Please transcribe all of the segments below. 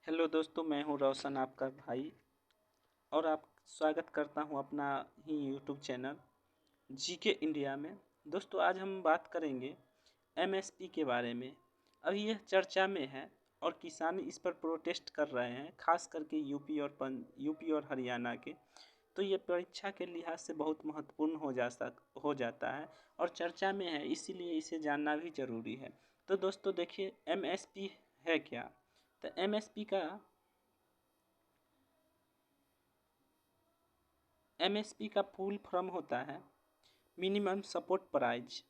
Hello दोस्तों, मैं हूं रोशन आपका भाई और आप स्वागत करता हूं अपना ही यूट्यूब चैनल जीके इंडिया में। दोस्तों, आज हम बात करेंगे एमएसपी के बारे में। अभी यह चर्चा में है और किसान इस पर प्रोटेस्ट कर रहे हैं, खास करके यूपी और हरियाणा के। तो ये परीक्षा के लिहाज से बहुत महत्वपूर्ण हो जाता है और चर्चा में है, इसीलिए इसे जानना भी ज़रूरी है। तो दोस्तों देखिए, एमएसपी है क्या। तो एमएसपी का फुल फॉर्म होता है मिनिमम सपोर्ट प्राइज।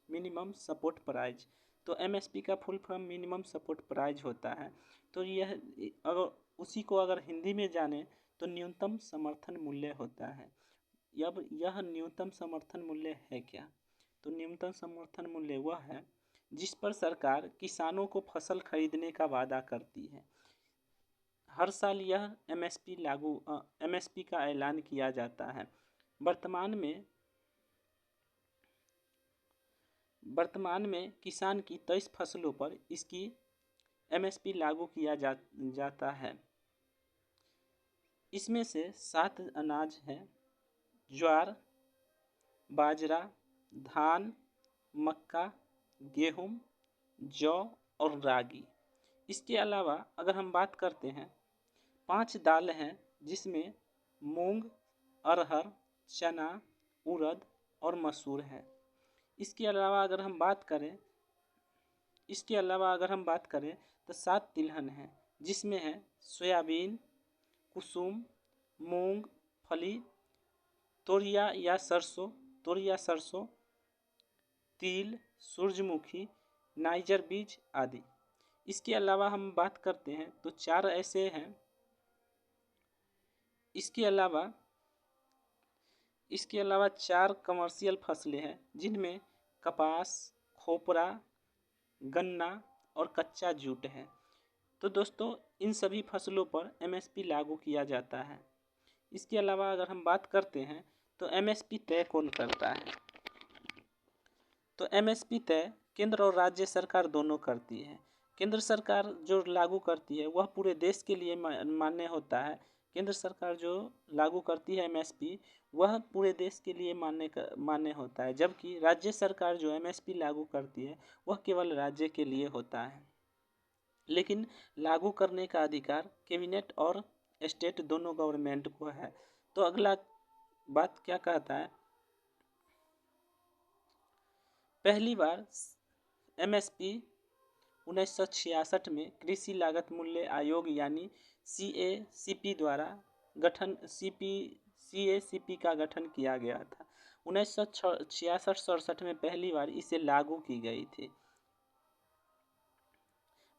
तो एमएसपी का full form minimum support price होता है। तो यह अगर उसी को अगर हिंदी में जाने तो न्यूनतम समर्थन मूल्य होता है। अब यह न्यूनतम समर्थन मूल्य है क्या। तो न्यूनतम समर्थन मूल्य वह है जिस पर सरकार किसानों को फसल खरीदने का वादा करती है। हर साल यह एमएसपी का ऐलान किया जाता है। वर्तमान में किसान की 23 फसलों पर इसकी एमएसपी लागू किया जाता है। इसमें से 7 अनाज हैं: ज्वार, बाजरा, धान, मक्का, गेहूं, जौ और रागी। इसके अलावा अगर हम बात करते हैं, 5 दाल हैं जिसमें मूंग, अरहर, चना, उड़द और मसूर है। इसके अलावा अगर हम बात करें तो 7 तिलहन हैं जिसमें है सोयाबीन, कुसुम, मूंग फली, तोरिया सरसों, तिल, सूरजमुखी, नाइजर बीज आदि। इसके अलावा हम बात करते हैं तो 4 ऐसे हैं। इसके अलावा 4 कमर्शियल फसलें हैं जिनमें कपास, खोपरा, गन्ना और कच्चा जूट है। तो दोस्तों, इन सभी फसलों पर एमएसपी लागू किया जाता है। इसके अलावा अगर हम बात करते हैं तो एमएसपी तय कौन करता है। तो एमएसपी तय केंद्र और राज्य सरकार दोनों करती है। केंद्र सरकार जो लागू करती है वह पूरे देश के लिए मान्य होता है। केंद्र सरकार जो लागू करती है एमएसपी, वह पूरे देश के लिए मान्य होता है, जबकि राज्य सरकार जो एमएसपी लागू करती है वह केवल राज्य के लिए होता है। लेकिन लागू करने का अधिकार कैबिनेट और स्टेट दोनों गवर्नमेंट को है। तो अगला बात क्या कहता है, पहली बार एमएसपी 1966 में कृषि लागत मूल्य आयोग यानी सीएसीपी का गठन किया गया था। 1966-67 में पहली बार इसे लागू की गई थी।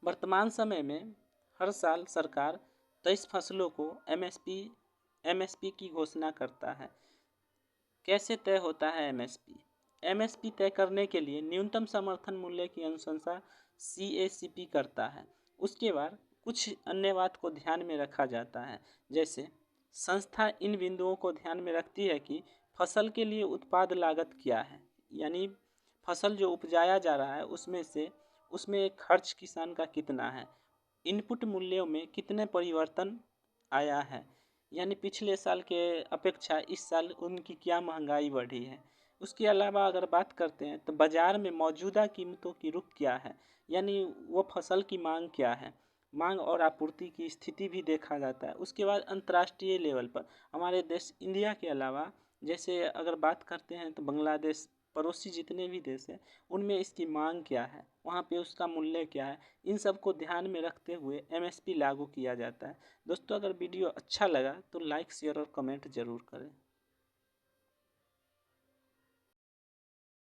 वर्तमान समय में हर साल सरकार 23 फसलों को एमएसपी की घोषणा करता है। कैसे तय होता है एमएसपी। एमएसपी तय करने के लिए न्यूनतम समर्थन मूल्य की अनुशंसा सीएसीपी करता है। उसके बाद कुछ अन्य बात को ध्यान में रखा जाता है, जैसे संस्था इन बिंदुओं को ध्यान में रखती है कि फसल के लिए उत्पाद लागत क्या है, यानी फसल जो उपजाया जा रहा है उसमें खर्च किसान का कितना है, इनपुट मूल्यों में कितने परिवर्तन आया है, यानी पिछले साल के अपेक्षा इस साल उनकी क्या महंगाई बढ़ी है। उसके अलावा अगर बात करते हैं तो बाज़ार में मौजूदा कीमतों की रुख क्या है, यानी वो फसल की मांग क्या है, मांग और आपूर्ति की स्थिति भी देखा जाता है। उसके बाद अंतर्राष्ट्रीय लेवल पर हमारे देश इंडिया के अलावा जैसे अगर बात करते हैं तो बांग्लादेश, पड़ोसी जितने भी देश हैं उनमें इसकी मांग क्या है, वहाँ पे उसका मूल्य क्या है, इन सब को ध्यान में रखते हुए एमएसपी लागू किया जाता है। दोस्तों, अगर वीडियो अच्छा लगा तो लाइक, शेयर और कमेंट ज़रूर करें।